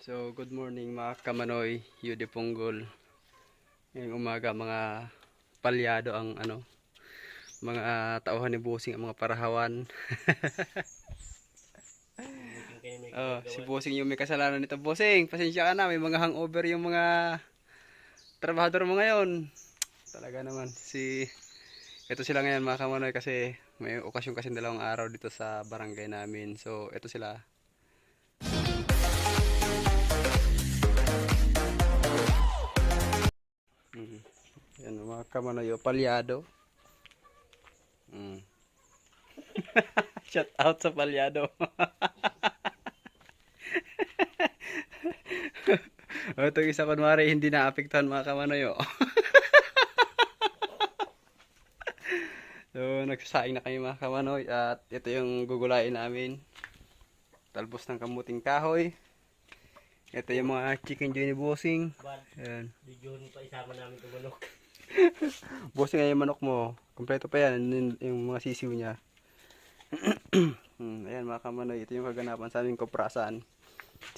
So, good morning mga kamanoy, Yudi Punggol. Ngayong umaga mga palyado ang mga tauhan ni Bossing ang mga parahawan. Si Bossing yung may kasalanan nito. Bossing, pasensya ka na, may mga hangover yung mga trabahador mo ngayon. Talaga naman, ito sila ngayon mga kamanoy kasi may okasyon kasi dalawang araw dito sa barangay namin. So, ito sila. Yan mga kamanoy, palyado. Shout out sa palyado. Ito isa kunwari hindi naapektuhan mga kamanoy. So nagsasaing na kami mga kamanoy at ito yung gugulain namin. Talbos ng kamuting kahoy. Ito yung mga chicken joy ni Bossing. Ayan. Diyon pa isama namin itong manok. Bossing ay yung manok mo. Kompleto pa yan. Yung mga sisiw niya. Ayan mga kamanoy. Ito yung kaganapan sa aming koprasan.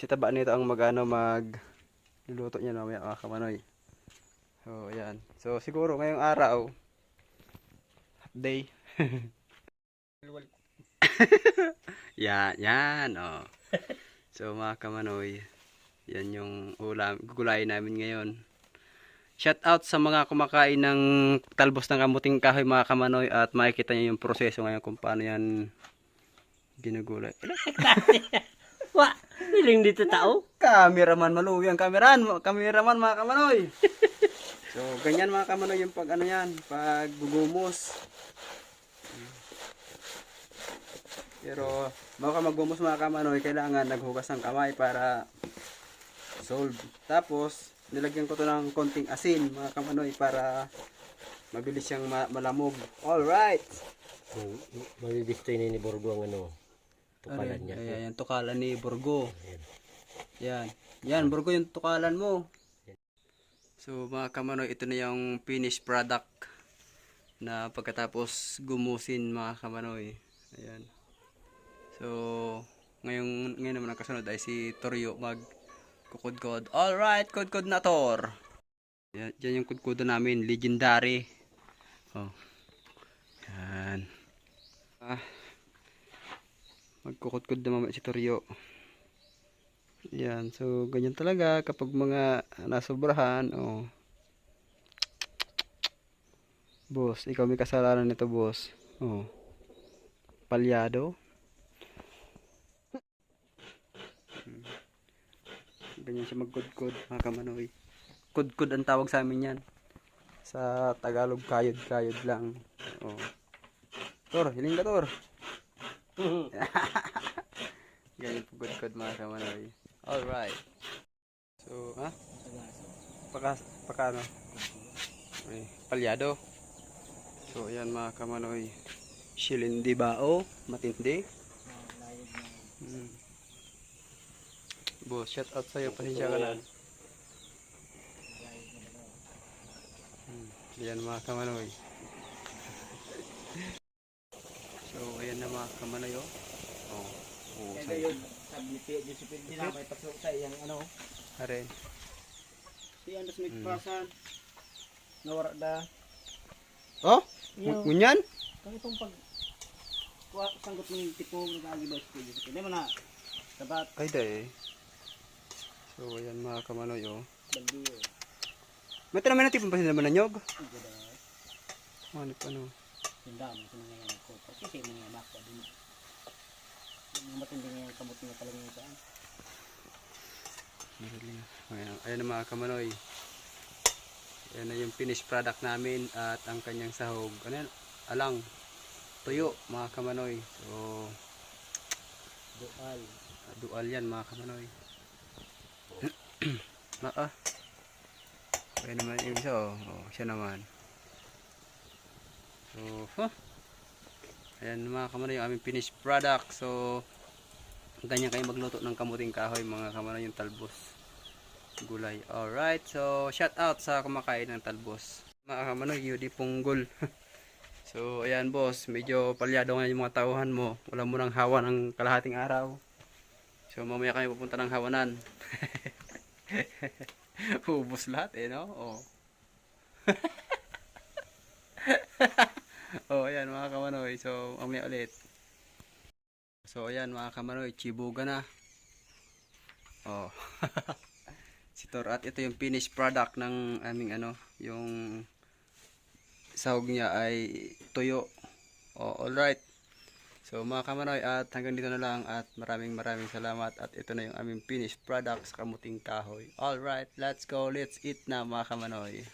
Si taba nito ang magluluto niya mamaya mga kamanoy. So ayan. So siguro ngayong araw half day. Yan oh. So mga kamanoy, yan yung gugulayin namin ngayon. Shout out sa mga kumakain ng talbos ng kamuting kahoy mga kamanoy at makikita niyo yung proseso ngayon kung paano yan ginugulay. Wa, hiling dito tao. Cameraman maluwi ang cameraman mga kamanoy. So ganyan mga kamanoy yung pag pag gugumos. Pero bago ka maggumos mga kamanoy, kailangan naghugas ng kamay para solve. Tapos nilagyan ko to ng konting asin mga kamanoy para mabilis siyang malamog. Alright. Malidistoy na ni Borgo ang tukalan niya. Ayan, tukalan ni Borgo. Yan, Borgo yung tukalan mo. So mga kamanoy, ito na yung finished product na pagkatapos gumusin mga kamanoy. Ayan. So ngayon naman ang kasunod ay si Toryo kukudkod. Alright, kudkod na Tor. Yan yung kudkudo namin, legendary. Oh. Yan. Magkukudkod na mamaya si Toryo. Yan, so ganyan talaga kapag mga nasobrahan, oh. Boss, ikaw may kasalanan nito, boss. Oh. Palyado. Ganyan siya magkudkod mga kamanoy. Kudkod ang tawag sa amin yan. Sa Tagalog, kayod lang. Oh. Tor, hiling ka Tor. Ganyan po kudkod mga kamanoy. Alright. So, Paka ano? Ay, palyado. So, ayan mga kamanoy. Shilindi bao, matindi. Boss, shout out sa'yo, pasensya ka na. Ayan mga kamanoy. So, ayan na mga kamanoy, oh. Oh, Kaya yun, sabi ni may patrok sa iyang Are. Si Andas may pasan. Nawara da. Oh? Ngunyan? Kung itong sanggot ng tipong nag-agi ba sa pwede. Hindi mo na. Sabat. Ay, dahi. So, ayan mga kamanoy, oh. Bagyo. May naman natin pa sila mananyog. Ano pa, no? Hindi mo sa mga ko. Kasi sa mga anak ko din. Yung matindi nga kamot nga talaga yung saan. Ayan na mga kamanoy. Ayan na yung finished product namin at ang kanyang sahog. Ano yan? Alang. Tuyo mga kamanoy. So, dual yan mga kamanoy. Ayan naman yung isa, oh. Siya naman. So, ayan mga kamanoy yung aming finished product. So, ganyan kayo magluto ng kamuting kahoy mga kamanoy, yung talbos gulay. Alright, so shout out sa kumakain ng talbos mga kamanoy, Yudi Punggol. So ayan boss, medyo palyado ngayon yung mga tauhan mo. Wala mo nang hawa ng kalahating araw. So mamaya kami pupunta ng hawanan. Ubus lahat eh, no? Oh. Oh, ayan mga kamanoy. So, mamaya ulit. So, ayan mga kamanoy, chibuga na. Oh. Si Tor, at ito yung finished product ng aming ano, yung sahog niya ay tuyo. Oh, alright. So mga kamanoy, at hanggang dito na lang, at maraming salamat, at ito na yung aming finished product sa kamuting kahoy. Alright, let's go, let's eat na mga kamanoy.